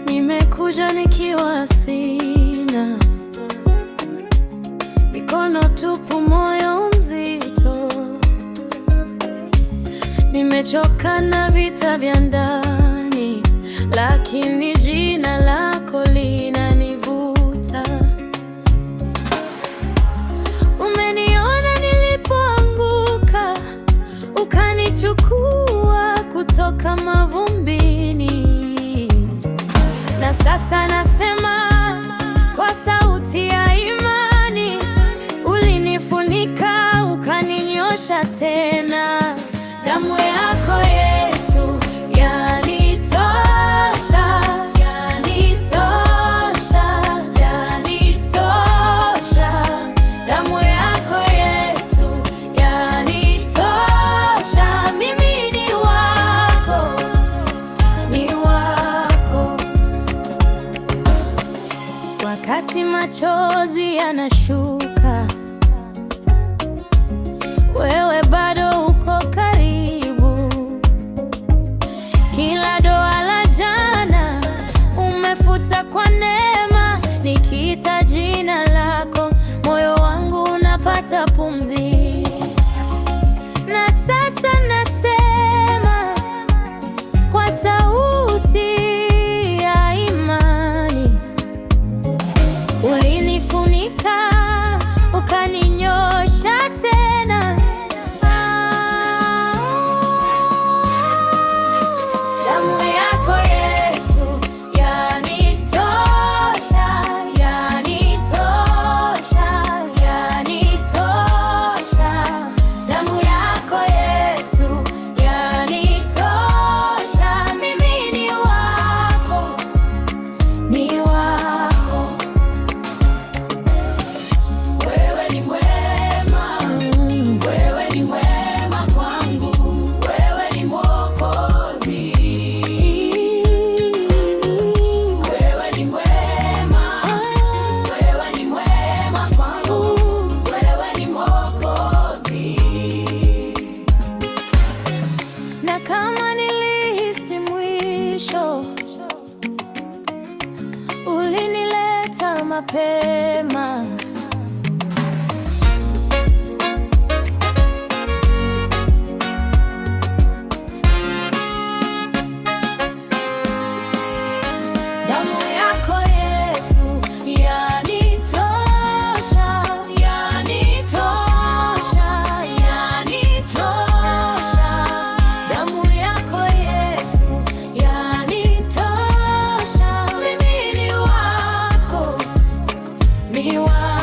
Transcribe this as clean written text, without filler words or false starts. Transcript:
Nimekuja nikiwa sina, mikono tupu, moyo mzito. Nimechoka na vita vya ndani, lakini jina lako linanivuta. Umeniona nilipoanguka, ukanichukua kutoka mavumbini. Na sasa nasema kwa sauti ya imani, ulinifunika ukaninyosha tena. Damu yako Yesu yanitosha, yanitosha, yanitosha. Damu yako Yesu yanitosha. Mimi ni wako, ni wako. Wakati machozi yanashuka, wewe bado uko karibu. Kila doa la jana umefuta kwa neema. Nikiita jina lako, moyo wangu unapata pumzi. Na sasa nasema kwa sauti ya imani, ulinifunika ukaninyosha tena. Damu yako Yesu yanitosha, yanitosha, yanitosha. Damu yako Yesu yanitosha. Mimi ni wako, ni wako. Wewe ni mwema, wewe ni mwema kwangu, wewe ni Mwokozi. Wewe ni mwema, wewe ni mwema kwangu, wewe ni Mwokozi. Na kama nilihisi mwisho, ulinileta mapema. Damu yako Yesu yanitosha, yanitosha, yanitosha. Damu yako Yesu yanitosha. Mimi ni wako, ni wako.